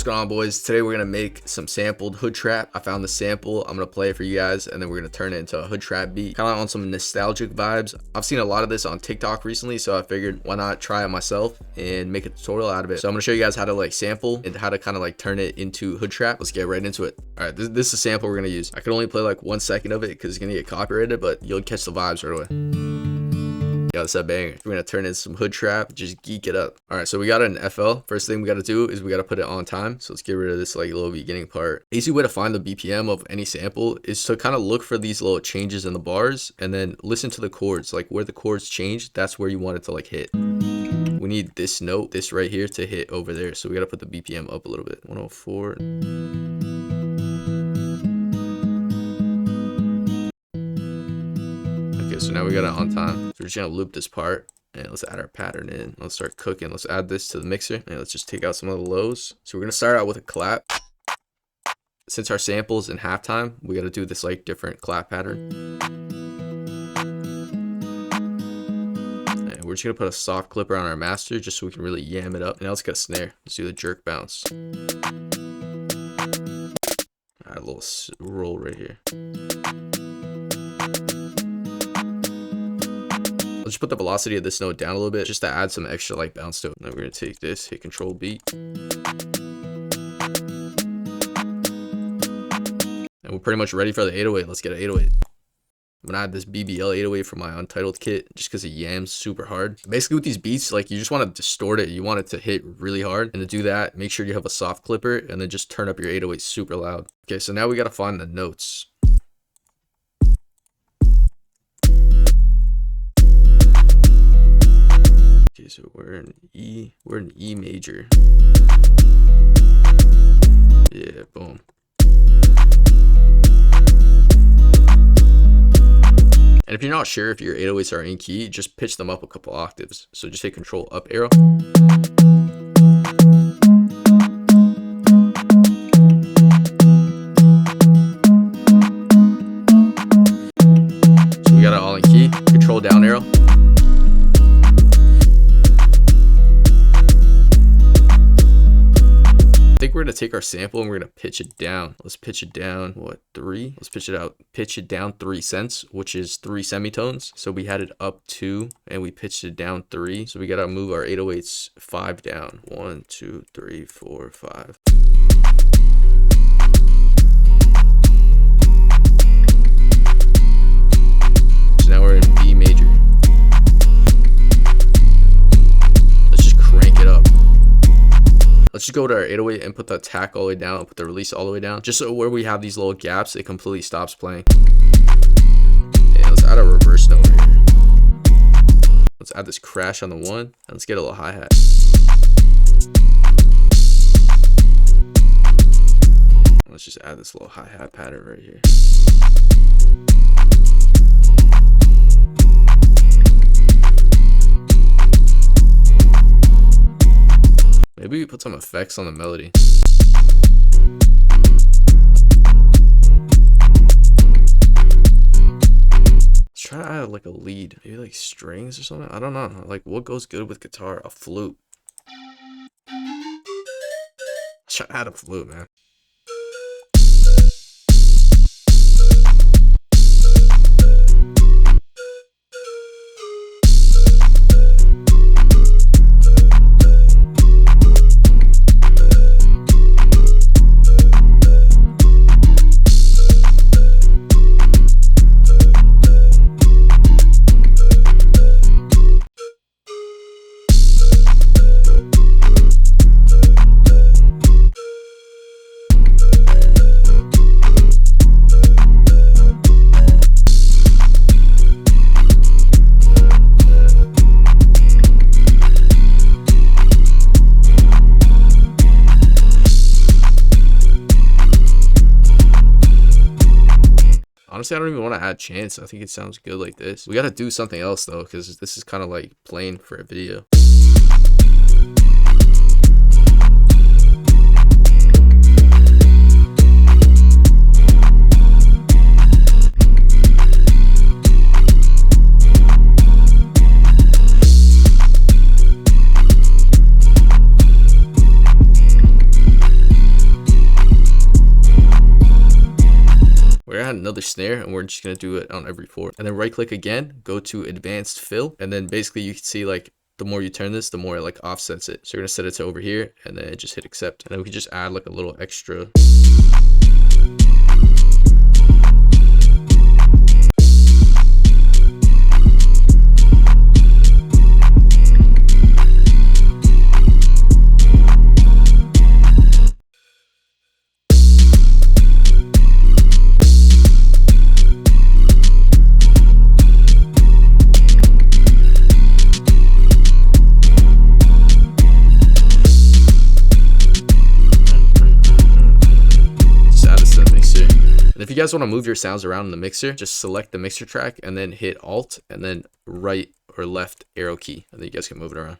going on, boys? Today we're gonna make some sampled hood trap. I found the sample. I'm gonna play it for you guys, and then we're gonna turn it into a hood trap beat, kind of on some nostalgic vibes. I've seen a lot of this on TikTok recently, so I figured why not try it myself and make a tutorial out of it. So I'm gonna show you guys how to like sample and how to kind of like turn it into hood trap. Let's get right into it. All right, this is a sample we're gonna use. I can only play like 1 second of it because it's gonna get copyrighted, but you'll catch the vibes right away. Yeah, that's a banger. We're gonna turn in some hood trap, just geek it up. All right, so we got an FL. First thing we gotta do is we gotta put it on time. So let's get rid of this like little beginning part. Easy way to find the BPM of any sample is to kind of look for these little changes in the bars and then listen to the chords. Like where the chords change, that's where you want it to like hit. We need this note, this right here, to hit over there. So we gotta put the BPM up a little bit. 104. So now we got it on time. So we're just gonna loop this part and let's add our pattern in. Let's start cooking. Let's add this to the mixer and let's just take out some of the lows. So we're gonna start out with a clap. Since our sample's in halftime, we gotta do this like different clap pattern. And we're just gonna put a soft clipper on our master just so we can really yam it up. And now let's get a snare. Let's do the jerk bounce. Add a little roll right here. Let's just put the velocity of this note down a little bit just to add some extra like bounce to it. Now we're gonna take this, hit control beat. And we're pretty much ready for the 808. Let's get an 808. I'm gonna add this BBL 808 from my Untitled kit just because it yams super hard. Basically with these beats, like you just want to distort it. You want it to hit really hard. And to do that, make sure you have a soft clipper and then just turn up your 808 super loud. Okay, so now we gotta find the notes. Okay, so we're in E major. Yeah, boom. And if you're not sure if your 808s are in key, just pitch them up a couple octaves. So just hit control up arrow. So we got it all in key, control down arrow. I think we're gonna take our sample and we're gonna pitch it down. Let's pitch it down, what, 3? Let's pitch it down 3 cents, which is 3 semitones. So we had it up 2 and we pitched it down 3. So we gotta move our 808s 5 down. 1, 2, 3, 4, 5. So now we're in B major. Let's just go to our 808 and put the attack all the way down and put the release all the way down. Just so where we have these little gaps, it completely stops playing. And let's add a reverse note right here. Let's add this crash on the 1 and let's get a little hi-hat. Let's just add this little hi-hat pattern right here. Maybe we put some effects on the melody. Let's try to add like a lead, maybe like strings or something. I don't know. Like what goes good with guitar? A flute. Let's try to add a flute, man. Honestly, I don't even want to add chants. I think it sounds good like this. We got to do something else though, because this is kind of like plain for a video. add another snare, and we're just gonna do it on every 4. And then right click again, go to advanced fill, and then basically you can see like the more you turn this, the more it like offsets it. So you're gonna set it to over here, and then just hit accept, and then we can just add like a little extra. If you guys want to move your sounds around in the mixer, just select the mixer track and then hit Alt and then right or left arrow key, and then you guys can move it around.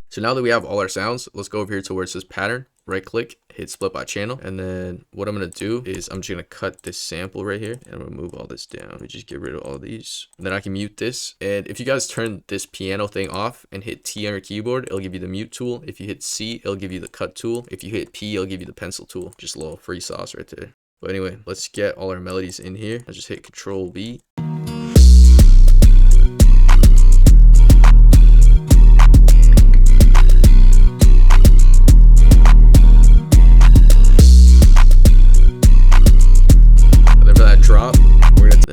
So now that we have all our sounds, let's go over here to where it says pattern, right click, hit split by channel. And then what I'm going to do is I'm just going to cut this sample right here, and I'm going to move all this down. Let me just get rid of all these. And then I can mute this. And if you guys turn this piano thing off and hit T on your keyboard, it'll give you the mute tool. If you hit C, it'll give you the cut tool. If you hit P, it'll give you the pencil tool. Just a little free sauce right there. But anyway, let's get all our melodies in here. I just hit Control V.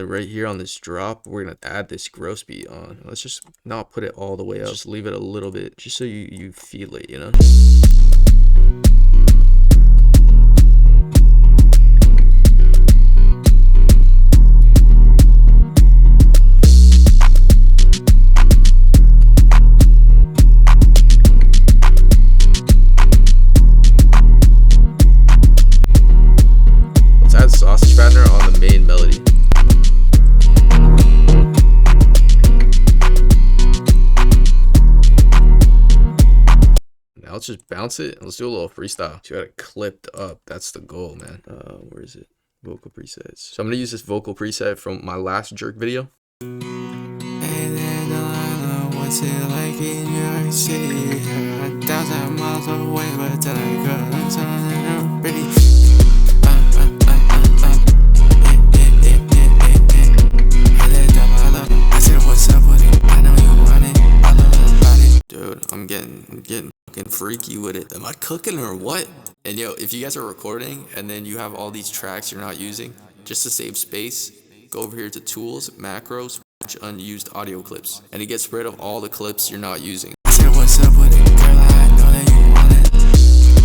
Right here on this drop, we're gonna add this gross beat on. Let's just not put it all the way up, just leave it a little bit, just so you feel it, you know. Let's add sausage fattener on the main melody. Let's just bounce it and let's do a little freestyle. So you got it clipped up. That's the goal, man. Where is it? Vocal presets. So I'm gonna use this vocal preset from my last jerk video. Hey there, dalilah, what's it like in your city? 1,000 miles away, but till I got something pretty. Hey there, dalilah, I said what's up with it? I know you want it. I love the body. Dude, I'm getting fucking freaky with it. Am I cooking or what? And yo, if you guys are recording and then you have all these tracks you're not using, just to save space, go over here to tools, macros, unused audio clips, and it gets rid of all the clips you're not using. I said what's up with it? Girl, I know that you want it.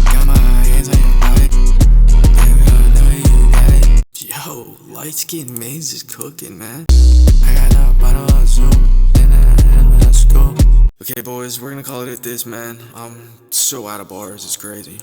Got my hands on your body. Baby, I know you got it. Yo, light skin mayze is cooking, man. I got a bottle of soup. Let's go. Okay, boys, we're gonna call it at this, man. I'm so out of bars, it's crazy.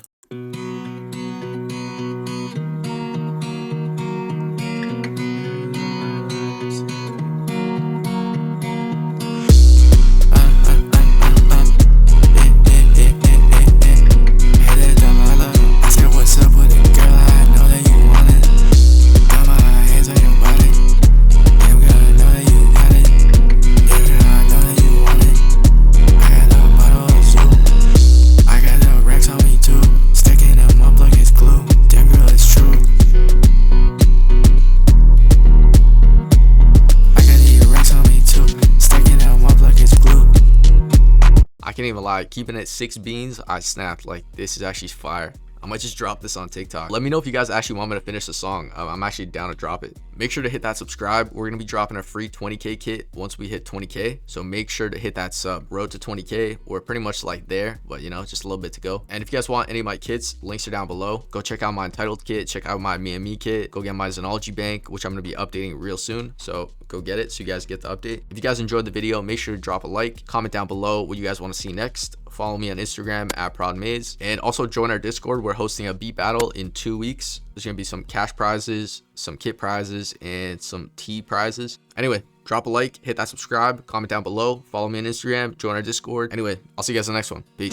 I can't even lie, keeping it 6 beans, I snapped. Like, this is actually fire. I might just drop this on TikTok. Let me know if you guys actually want me to finish the song. I'm actually down to drop it. Make sure to hit that subscribe. We're gonna be dropping a free 20K kit once we hit 20K. So make sure to hit that sub. Road to 20K. We're pretty much like there, but you know, just a little bit to go. And if you guys want any of my kits, links are down below. Go check out my Entitled kit. Check out my Me and Me kit. Go get my Xenology bank, which I'm gonna be updating real soon. So go get it so you guys get the update. If you guys enjoyed the video, make sure to drop a like. Comment down below what you guys want to see next. Follow me on Instagram at ProdMayze, and also join our Discord. We're hosting a beat battle in 2 weeks. There's gonna be some cash prizes, some kit prizes, and some tea prizes. Anyway, drop a like, hit that subscribe, comment down below, follow me on Instagram, join our Discord. Anyway, I'll see you guys in the next one. Peace.